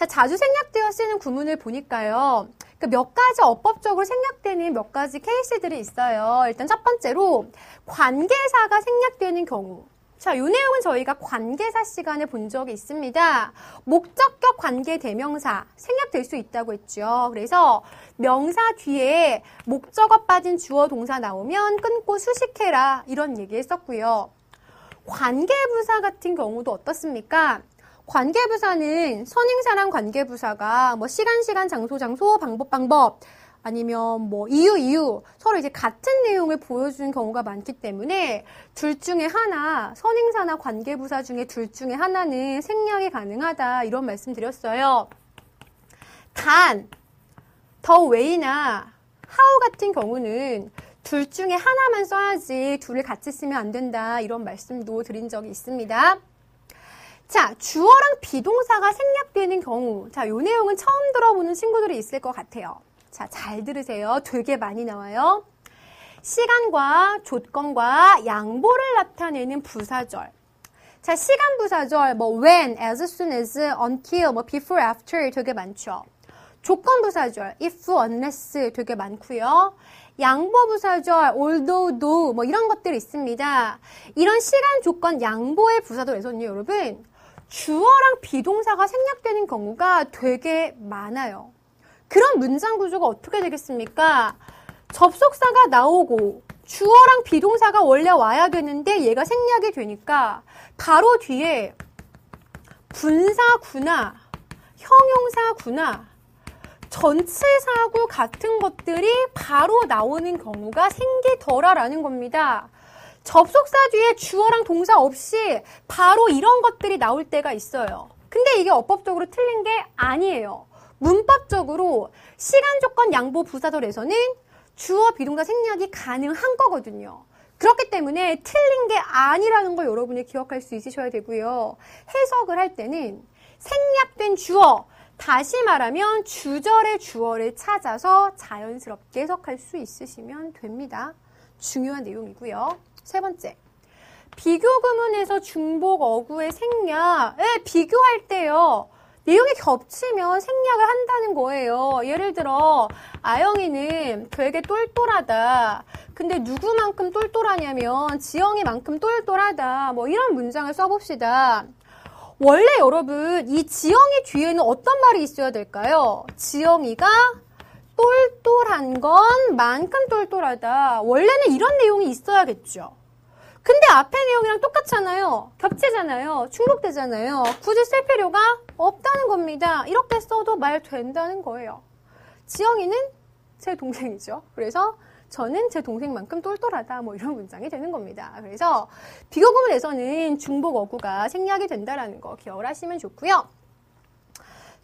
자, 자주 생략되어 쓰는 구문을 보니까요. 그 몇 가지 어법적으로 생략되는 몇 가지 케이스들이 있어요. 일단 첫 번째로 관계사가 생략되는 경우. 자, 이 내용은 저희가 관계사 시간에 본 적이 있습니다. 목적격 관계대명사 생략될 수 있다고 했죠. 그래서 명사 뒤에 목적어 빠진 주어 동사 나오면 끊고 수식해라 이런 얘기 했었고요. 관계부사 같은 경우도 어떻습니까? 관계부사는 선행사랑 관계부사가 뭐 시간, 장소, 방법 아니면 뭐 이유 서로 이제 같은 내용을 보여주는 경우가 많기 때문에 둘 중에 하나, 선행사나 관계부사 중에 둘 중에 하나는 생략이 가능하다 이런 말씀 드렸어요. 단, the way나 how 같은 경우는 둘 중에 하나만 써야지 둘을 같이 쓰면 안 된다 이런 말씀도 드린 적이 있습니다. 자, 주어랑 비동사가 생략되는 경우. 자, 요 내용은 처음 들어보는 친구들이 있을 것 같아요. 자, 잘 들으세요. 되게 많이 나와요. 시간과 조건과 양보를 나타내는 부사절. 자, 시간 부사절, 뭐 when, as soon as, until, 뭐 before, after 되게 많죠. 조건 부사절, if, unless 되게 많고요. 양보 부사절, although, though 뭐 이런 것들이 있습니다. 이런 시간, 조건, 양보의 부사절에서는요, 여러분. 주어랑 비동사가 생략되는 경우가 되게 많아요. 그런 문장 구조가 어떻게 되겠습니까? 접속사가 나오고 주어랑 비동사가 원래 와야 되는데 얘가 생략이 되니까 바로 뒤에 분사구나, 형용사구나, 전치사구 같은 것들이 바로 나오는 경우가 생기더라라는 겁니다. 접속사 뒤에 주어랑 동사 없이 바로 이런 것들이 나올 때가 있어요. 근데 이게 어법적으로 틀린 게 아니에요. 문법적으로 시간, 조건, 양보, 부사절에서는 주어, 비동사 생략이 가능한 거거든요. 그렇기 때문에 틀린 게 아니라는 걸 여러분이 기억할 수 있으셔야 되고요. 해석을 할 때는 생략된 주어, 다시 말하면 주절의 주어를 찾아서 자연스럽게 해석할 수 있으시면 됩니다. 중요한 내용이고요. 세 번째, 비교구문에서 중복 어구의 생략. 비교할 때요. 내용이 겹치면 생략을 한다는 거예요. 예를 들어 아영이는 되게 똘똘하다. 근데 누구만큼 똘똘하냐면 지영이만큼 똘똘하다. 뭐 이런 문장을 써봅시다. 원래 여러분 이 지영이 뒤에는 어떤 말이 있어야 될까요? 지영이가 똘똘한 건 만큼 똘똘하다. 원래는 이런 내용이 있어야겠죠. 근데 앞에 내용이랑 똑같잖아요. 겹치잖아요. 중복되잖아요. 굳이 쓸 필요가 없다는 겁니다. 이렇게 써도 말 된다는 거예요. 지영이는 제 동생이죠. 그래서 저는 제 동생만큼 똘똘하다. 뭐 이런 문장이 되는 겁니다. 그래서 비교구문에서는 중복 어구가 생략이 된다는 거 기억을 하시면 좋고요.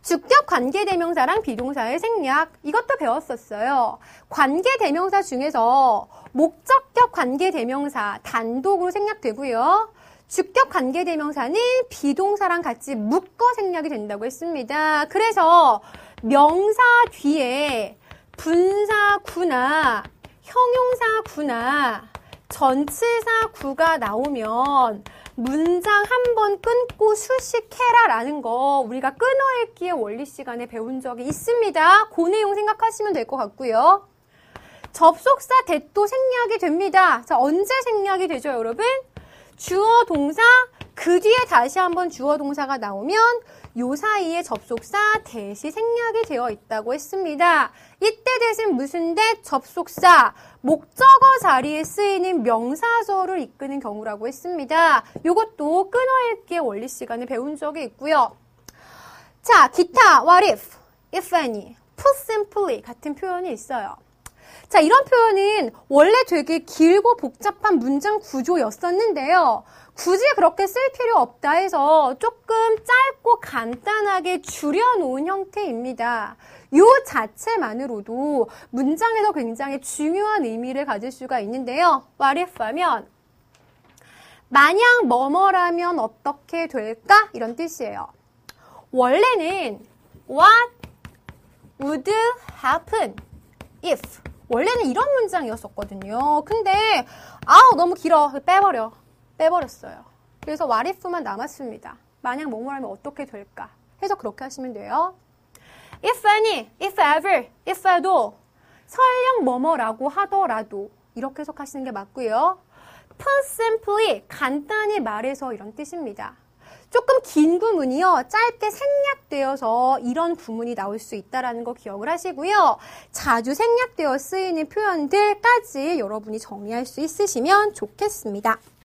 주격 관계대명사랑 비동사의 생략, 이것도 배웠었어요. 관계대명사 중에서 목적격 관계대명사 단독으로 생략되고요. 주격 관계대명사는 비동사랑 같이 묶어 생략이 된다고 했습니다. 그래서 명사 뒤에 분사구나, 형용사구나, 전치사구가 나오면 문장 한 번 끊고 수식해라 라는 거 우리가 끊어읽기의 원리 시간에 배운 적이 있습니다. 그 내용 생각하시면 될 것 같고요. 접속사 대또 생략이 됩니다. 자, 언제 생략이 되죠, 여러분? 주어 동사 그 뒤에 다시 한번 주어 동사가 나오면 요 사이에 접속사 대시 생략이 되어 있다고 했습니다. 이때 대신 무슨 대? 접속사, 목적어 자리에 쓰이는 명사절을 이끄는 경우라고 했습니다. 요것도 끊어읽기의 원리 시간에 배운 적이 있고요. 자, 기타, what if, if any, put simply 같은 표현이 있어요. 자, 이런 표현은 원래 되게 길고 복잡한 문장 구조였었는데요. 굳이 그렇게 쓸 필요 없다 해서 조금 짧고 간단하게 줄여놓은 형태입니다. 이 자체만으로도 문장에서 굉장히 중요한 의미를 가질 수가 있는데요. What if 하면 만약 뭐뭐라면 어떻게 될까? 이런 뜻이에요. 원래는 What would happen if 원래는 이런 문장이었었거든요. 근데 너무 길어. 빼버렸어요. 그래서 what if만 남았습니다. 만약 뭐뭐라면 어떻게 될까? 해서 그렇게 하시면 돼요. If any, if ever, if at all. 설령 뭐뭐라고 하더라도 이렇게 해석하시는 게 맞고요. Put simply, 간단히 말해서 이런 뜻입니다. 조금 긴 구문이요. 짧게 생략되어서 이런 구문이 나올 수 있다는 거 기억을 하시고요. 자주 생략되어 쓰이는 표현들까지 여러분이 정리할 수 있으시면 좋겠습니다.